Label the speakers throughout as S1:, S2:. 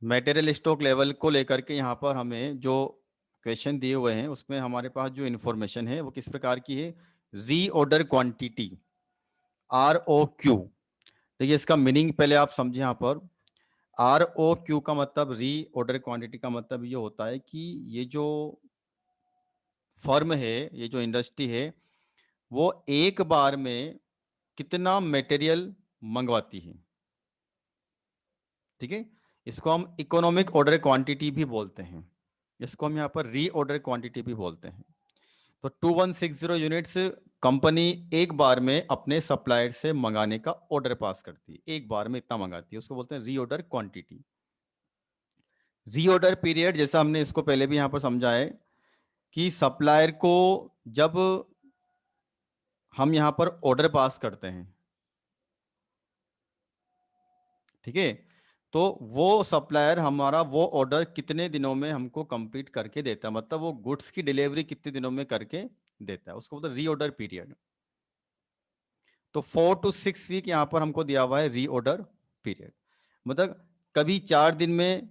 S1: Material stock level को लेकर के यहाँ पर हमें जो क्वेश्चन दिए हुए हैं उसमें हमारे पास जो इन्फॉर्मेशन है वो किस प्रकार की है। Reorder quantity, ROQ। देखिए इसका मीनिंग पहले आप समझे। यहाँ पर ROQ का मतलब, री ऑर्डर क्वांटिटी का मतलब ये होता है कि ये जो फर्म है, ये जो इंडस्ट्री है, वो एक बार में कितना मटेरियल मंगवाती है। ठीक है, इसको हम इकोनॉमिक ऑर्डर क्वांटिटी भी बोलते हैं, इसको हम यहाँ पर री ऑर्डर क्वांटिटी भी बोलते हैं। तो 2160 यूनिट्स कंपनी एक बार में अपने सप्लायर से मंगाने का ऑर्डर पास करती है, एक बार में इतना मंगाती है, उसको बोलते हैं री ऑर्डर क्वांटिटी। रीऑर्डर पीरियड, जैसा हमने इसको पहले भी यहां पर समझा है कि सप्लायर को जब हम यहां पर ऑर्डर पास करते हैं, ठीक है, तो वो सप्लायर हमारा वो ऑर्डर कितने दिनों में हमको कंप्लीट करके देता है, मतलब वो गुड्स की डिलीवरी कितने दिनों में करके देता है, उसको बोलते हैं रीऑर्डर पीरियड। तो 4 to 6 वीक यहां पर हमको दिया हुआ है रीऑर्डर पीरियड। मतलब कभी 4 दिन में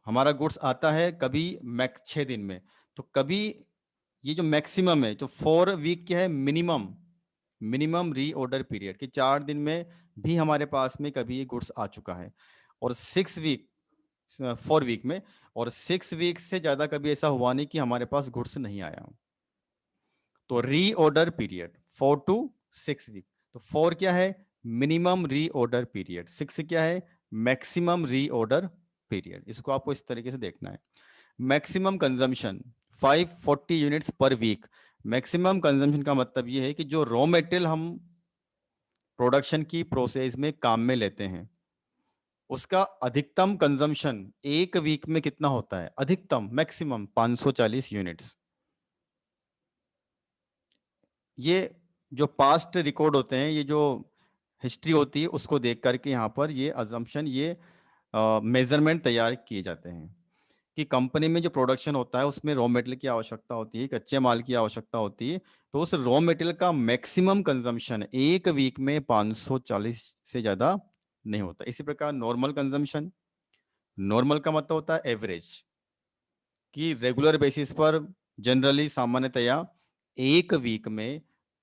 S1: हमारा गुड्स आता है, कभी मैक्स 6 दिन में, तो कभी ये जो मैक्सिमम है, जो 4 वीक क्या है, मिनिमम मिनिमम री ऑर्डर पीरियड, कि 4 दिन में भी हमारे पास में कभी ये गुड्स आ चुका है। और 6 वीक, 4 वीक में, और 6 वीक से ज्यादा कभी ऐसा हुआ नहीं कि हमारे पास गुड्स नहीं आया। तो री ऑर्डर पीरियड 4 to 6 वीक। तो 4 क्या है, मिनिमम री ऑर्डर पीरियड, 6 क्या है, मैक्सिमम री ऑर्डर पीरियड। इसको आपको इस तरीके से देखना है। Maximum consumption 540 units per week. Maximum consumption का मतलब ये है कि जो रॉ मेटेरियल हम प्रोडक्शन की प्रोसेस में काम में लेते हैं, उसका अधिकतम कंजम्पशन एक वीक में कितना होता है, अधिकतम मैक्सिमम 540 यूनिट्स। ये जो पास्ट रिकॉर्ड होते हैं, ये जो हिस्ट्री होती है, उसको देख करके यहाँ पर ये अजम्पशन, ये मेजरमेंट तैयार किए जाते हैं कि कंपनी में जो प्रोडक्शन होता है उसमें रॉ मटेरियल की आवश्यकता होती है, कच्चे माल की आवश्यकता होती है। तो उस रॉ मटेरियल का मैक्सिमम कंजम्पशन एक वीक में 540 से ज़्यादा नहीं होता। इसी प्रकार नॉर्मल कंजम्पशन, नॉर्मल का मतलब होता है एवरेज, कि रेगुलर बेसिस पर जनरली सामान्यतया एक वीक में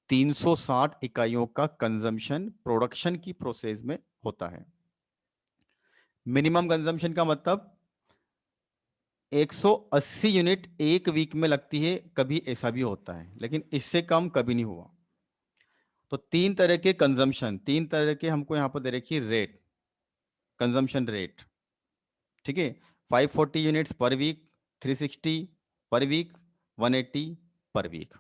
S1: 360 इकाइयों का कंजम्पशन प्रोडक्शन की प्रोसेस में होता है। मिनिमम कंजम्पशन का मतलब 180 यूनिट एक वीक में लगती है, कभी ऐसा भी होता है, लेकिन इससे कम कभी नहीं हुआ। तो तीन तरह के कंजम्पशन, तीन तरह के हमको यहां पर दे रखी रेट, कंजम्पशन रेट। ठीक है, 540 यूनिट्स पर वीक, 360 पर वीक, 180 पर वीक।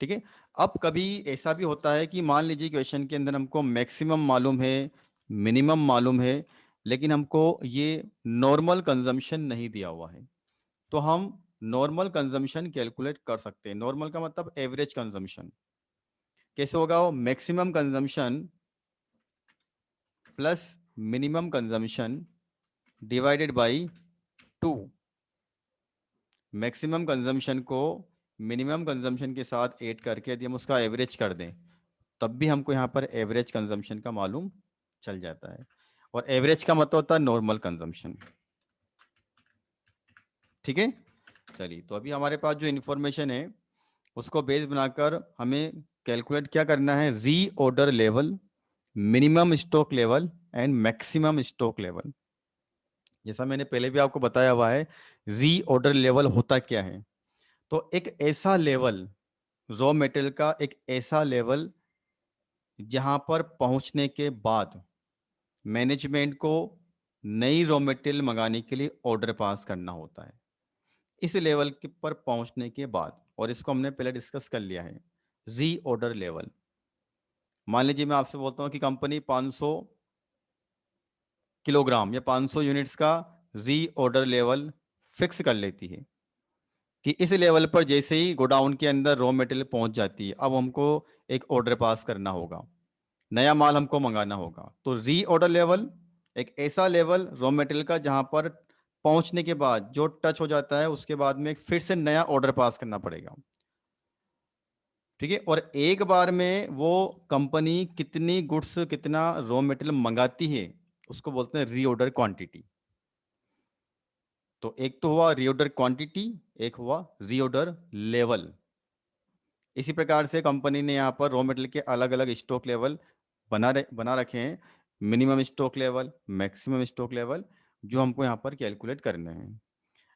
S1: ठीक है, अब कभी ऐसा भी होता है कि मान लीजिए क्वेश्चन के अंदर हमको मैक्सिमम मालूम है, मिनिमम मालूम है, लेकिन हमको ये नॉर्मल कंजम्पशन नहीं दिया हुआ है। तो हम नॉर्मल कंजम्पशन कैलकुलेट कर सकते हैं। नॉर्मल का मतलब एवरेज कंजम्पशन। कैसे होगा वो, maximum consumption plus minimum consumption divided by 2। Maximum consumption को मिनिमम कंजम्पशन के साथ ऐड करके यदि हम उसका एवरेज कर दें, तब भी हमको यहाँ पर एवरेज कंजम्पशन का मालूम चल जाता है। और एवरेज का मतलब होता है नॉर्मल कंजम्पशन। ठीक है, चलिए, तो अभी हमारे पास जो इन्फॉर्मेशन है उसको बेस बनाकर हमें कैलकुलेट क्या करना है, reorder level, minimum stock level and maximum stock level. जैसा मैंने पहले भी आपको बताया हुआ है, री ऑर्डर लेवल होता क्या है। तो एक ऐसा लेवल, रॉ मेटेरियल का एक ऐसा लेवल जहां पर पहुंचने के बाद मैनेजमेंट को नई रॉ मटेरियल मंगाने के लिए ऑर्डर पास करना होता है, इस लेवल के पर पहुंचने के बाद। और इसको हमने पहले डिस्कस कर लिया है, री ऑर्डर लेवल। मान लीजिए मैं आपसे बोलता हूं कि कंपनी 500 किलोग्राम या 500 यूनिट्स का री ऑर्डर लेवल फिक्स कर लेती है कि इस लेवल पर जैसे ही गोडाउन के अंदर रॉ मटेरियल पहुंच जाती है, अब हमको एक ऑर्डर पास करना होगा, नया माल हमको मंगाना होगा। तो री ऑर्डर लेवल एक ऐसा लेवल रॉ मटेरियल का जहां पर पहुंचने के बाद जो टच हो जाता है, उसके बाद में फिर से नया ऑर्डर पास करना पड़ेगा। ठीक है, और एक बार में वो कंपनी कितनी गुड्स, कितना रॉ मटेरियल मंगाती है, उसको बोलते हैं रीऑर्डर क्वांटिटी। तो एक तो हुआ रीऑर्डर क्वांटिटी, एक हुआ रीऑर्डर लेवल। इसी प्रकार से कंपनी ने यहाँ पर रॉ मटेरियल के अलग अलग स्टॉक लेवल बना रखे हैं, minimum stock level, maximum stock level, जो हमको यहाँ पर कैलकुलेट करने हैं।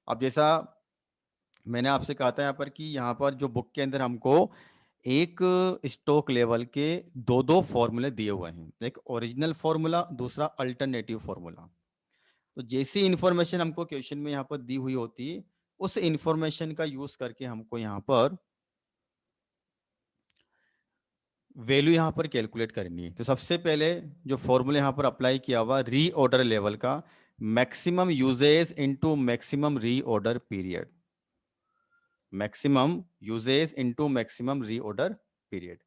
S1: अब जैसा मैंने आपसे कहा था यहाँ पर कि यहाँ पर जो बुक के अंदर हमको एक स्टॉक लेवल के दो दो फॉर्मूले दिए हुए हैं, एक ओरिजिनल फॉर्मूला, दूसरा अल्टरनेटिव फॉर्मूला। तो जैसी इंफॉर्मेशन हमको क्वेश्चन में यहाँ पर दी हुई होती है, उस इंफॉर्मेशन का यूज करके हमको यहाँ पर वैल्यू यहाँ पर कैलकुलेट करनी है। तो सबसे पहले जो फॉर्मूला यहाँ पर अप्लाई किया हुआ रीऑर्डर लेवल का, maximum usage into maximum reorder period, maximum usage into maximum reorder period.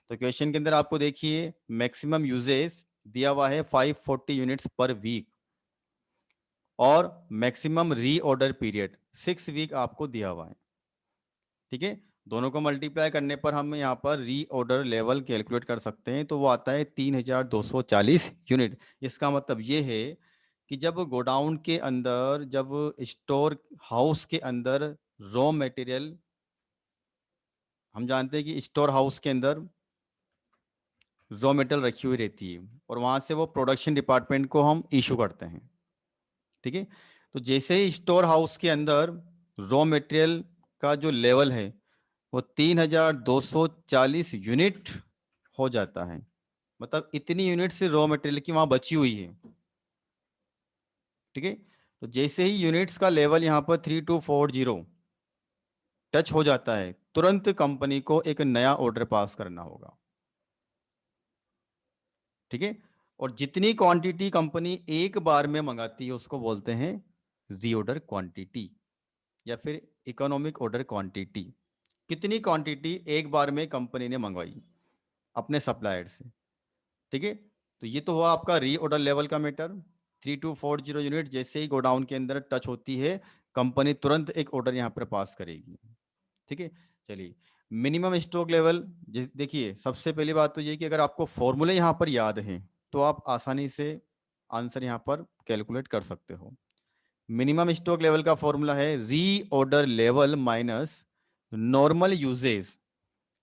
S1: तो क्वेश्चन के अंदर आपको देखिए मैक्सिमम यूजेज दिया हुआ है 540 यूनिट्स पर वीक, और मैक्सिमम रीऑर्डर पीरियड 6 वीक आपको दिया हुआ है। ठीक है, दोनों को मल्टीप्लाई करने पर हम यहाँ पर रीऑर्डर लेवल कैलकुलेट कर सकते हैं, तो वो आता है 3240 यूनिट। इसका मतलब ये है कि जब गोडाउन के अंदर, जब स्टोर हाउस के अंदर रॉ मटेरियल, हम जानते हैं कि स्टोर हाउस के अंदर रॉ मटेरियल रखी हुई रहती है और वहां से वो प्रोडक्शन डिपार्टमेंट को हम इशू करते हैं। ठीक है, तो जैसे ही स्टोर हाउस के अंदर रॉ मटेरियल का जो लेवल है वो 3240 यूनिट हो जाता है, मतलब इतनी यूनिट से रॉ मटेरियल की वहां बची हुई है। ठीक है, तो जैसे ही यूनिट्स का लेवल यहाँ पर 3240 टच हो जाता है, तुरंत कंपनी को एक नया ऑर्डर पास करना होगा। ठीक है, और जितनी क्वांटिटी कंपनी एक बार में मंगाती है उसको बोलते हैं रीऑर्डर क्वांटिटी या फिर इकोनॉमिक ऑर्डर क्वांटिटी। कितनी क्वांटिटी एक बार में कंपनी ने मंगवाई अपने सप्लायर से। ठीक है, तो ये तो हुआ आपका रीऑर्डर लेवल का मैटर। 3240 यूनिट जैसे ही गोडाउन के अंदर टच होती है, कंपनी तुरंत एक ऑर्डर यहाँ पर पास करेगी। ठीक है, चलिए मिनिमम स्टॉक लेवल। देखिए सबसे पहली बात तो ये कि अगर आपको फॉर्मूले यहाँ पर याद हैं तो आप आसानी से आंसर यहाँ पर कैलकुलेट कर सकते हो। मिनिमम स्टॉक लेवल का फॉर्मूला है reorder level minus normal usage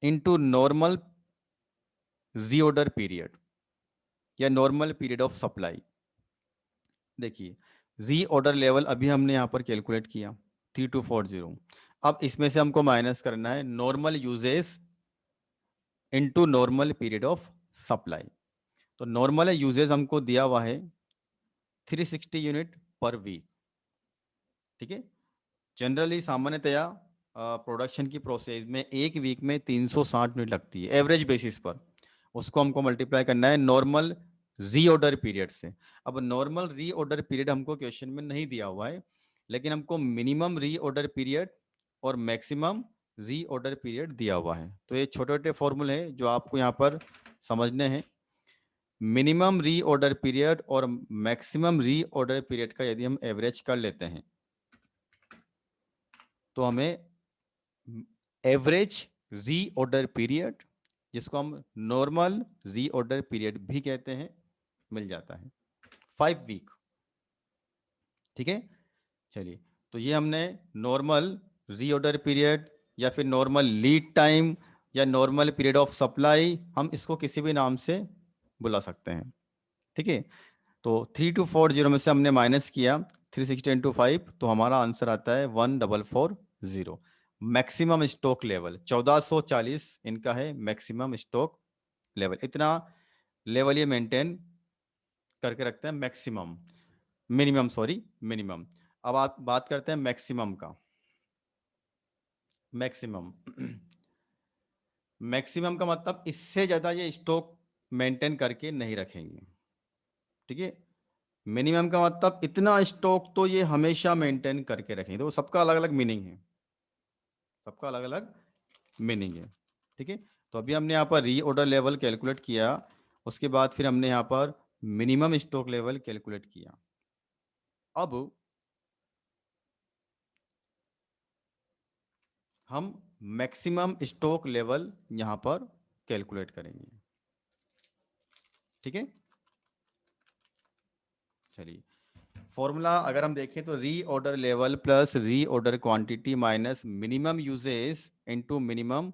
S1: into normal reorder period या नॉर्मल पीरियड ऑफ सप्लाई। देखिए रीऑर्डर लेवल अभी हमने यहाँ पर कैलकुलेट किया 3240, अब इसमें से हमको माइनस करना है normal usage into normal period of supply. तो नॉर्मल यूजेज हमको दिया हुआ है 360 यूनिट पर वीक। ठीक है, जनरली सामान्यतया प्रोडक्शन की प्रोसेस में एक वीक में 360 यूनिट लगती है एवरेज बेसिस पर। उसको हमको मल्टीप्लाई करना है नॉर्मल रीऑर्डर पीरियड से। अब नॉर्मल रीऑर्डर पीरियड हमको क्वेश्चन में नहीं दिया हुआ है, लेकिन हमको मिनिमम रीऑर्डर पीरियड और मैक्सिमम रीऑर्डर पीरियड दिया हुआ है। तो ये छोटे छोटे फॉर्मूले हैं जो आपको यहाँ पर समझने हैं। मिनिमम रीऑर्डर पीरियड और मैक्सिमम रीऑर्डर पीरियड का यदि हम एवरेज कर लेते हैं तो हमें एवरेज रीऑर्डर पीरियड, जिसको हम नॉर्मल रीऑर्डर पीरियड भी कहते हैं, मिल जाता है 5 वीक। ठीक है, चलिए तो ये हमने नॉर्मल रीऑर्डर पीरियड या फिर नॉर्मल लीड टाइम या नॉर्मल पीरियड ऑफ सप्लाई, हम इसको किसी भी नाम से बुला सकते हैं। ठीक है, तो 3240 में से हमने माइनस किया 360 इंटू 5, तो हमारा आंसर आता है 1440। मैक्सिमम स्टॉक लेवल 1440 इनका है मैक्सिमम स्टॉक लेवल। इतना लेवल ये मेंटेन करके रखते हैं मैक्सिमम, मिनिमम सॉरी मिनिमम। अब आप बात करते हैं मैक्सिमम का। मैक्सिमम मैक्सिमम का मतलब इससे ज़्यादा ये स्टॉक मेंटेन करके नहीं रखेंगे। ठीक है, मिनिमम का मतलब इतना स्टॉक तो ये हमेशा मेंटेन करके रखेंगे। तो सबका अलग अलग मीनिंग है, सबका अलग अलग मीनिंग है। ठीक है, तो अभी हमने यहाँ पर रीऑर्डर लेवल कैलकुलेट किया, उसके बाद फिर हमने यहाँ पर मिनिमम स्टॉक लेवल कैलकुलेट किया। अब हम मैक्सिमम स्टॉक लेवल यहाँ पर कैलकुलेट करेंगे। ठीक है, चलिए, फॉर्मूला अगर हम देखें तो री ऑर्डर लेवल प्लस री order quantity minus minimum uses into minimum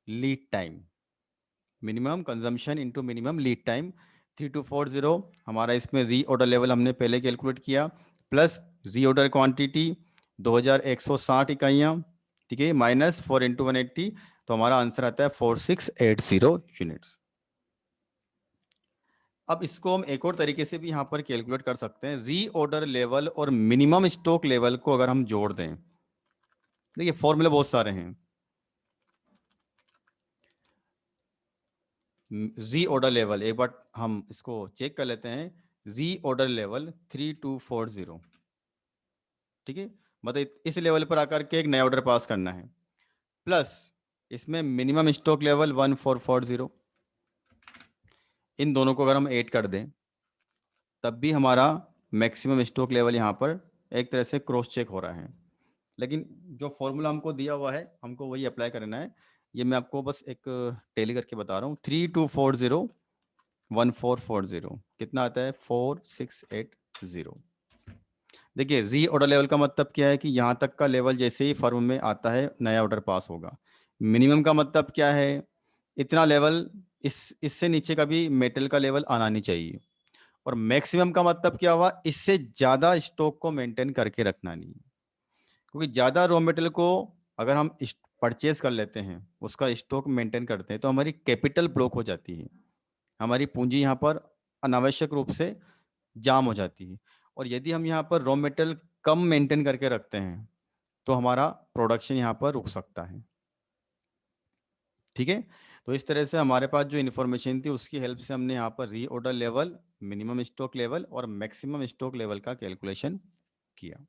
S1: lead time, minimum consumption into minimum lead time 3240 हमारा, इसमें री ऑर्डर लेवल हमने पहले कैलकुलेट किया, प्लस री ऑर्डर क्वांटिटी 2160 इकाइयाँ, ठीक है, माइनस 4 इंटू 180, तो हमारा आंसर आता है 4680 यूनिट्स। अब इसको हम एक और तरीके से भी यहाँ पर कैलकुलेट कर सकते हैं, री ऑर्डर लेवल और मिनिमम स्टॉक लेवल को अगर हम जोड़ दें, देखिए फॉर्मूले बहुत सारे हैं। री ऑर्डर लेवल एक बार हम इसको चेक कर लेते हैं, री ऑर्डर लेवल 3240, ठीक है, मतलब इस लेवल पर आकर के एक नया ऑर्डर पास करना है, प्लस इसमें मिनिमम स्टॉक लेवल 1440, इन दोनों को अगर हम ऐड कर दें तब भी हमारा मैक्सिमम स्टॉक लेवल यहाँ पर एक तरह से क्रॉस चेक हो रहा है, लेकिन जो फॉर्मूला हमको दिया हुआ है हमको वही अप्लाई करना है। ये मैं आपको बस एक टेली करके बता रहा हूँ, 3240 1440 कितना आता है 4680। देखिए री ऑर्डर लेवल का मतलब क्या है कि यहाँ तक का लेवल जैसे ही फर्म में आता है नया ऑर्डर पास होगा। मिनिमम का मतलब क्या है, इतना लेवल, इससे नीचे का भी मेटल का लेवल आना नहीं चाहिए। और मैक्सिमम का मतलब क्या हुआ, इससे ज्यादा स्टॉक को मेंटेन करके रखना नहीं, क्योंकि ज्यादा रॉ मेटेरियल को अगर हम परचेज कर लेते हैं, उसका स्टॉक मेंटेन करते हैं, तो हमारी कैपिटल ब्लॉक हो जाती है, हमारी पूंजी यहाँ पर अनावश्यक रूप से जाम हो जाती है। और यदि हम यहाँ पर रॉ मेटेरियल कम मेंटेन करके रखते हैं तो हमारा प्रोडक्शन यहाँ पर रुक सकता है, ठीक है। तो इस तरह से हमारे पास जो इन्फॉर्मेशन थी उसकी हेल्प से हमने यहाँ पर री order level, minimum stock level और मैक्सिमम स्टॉक लेवल का कैलकुलेशन किया।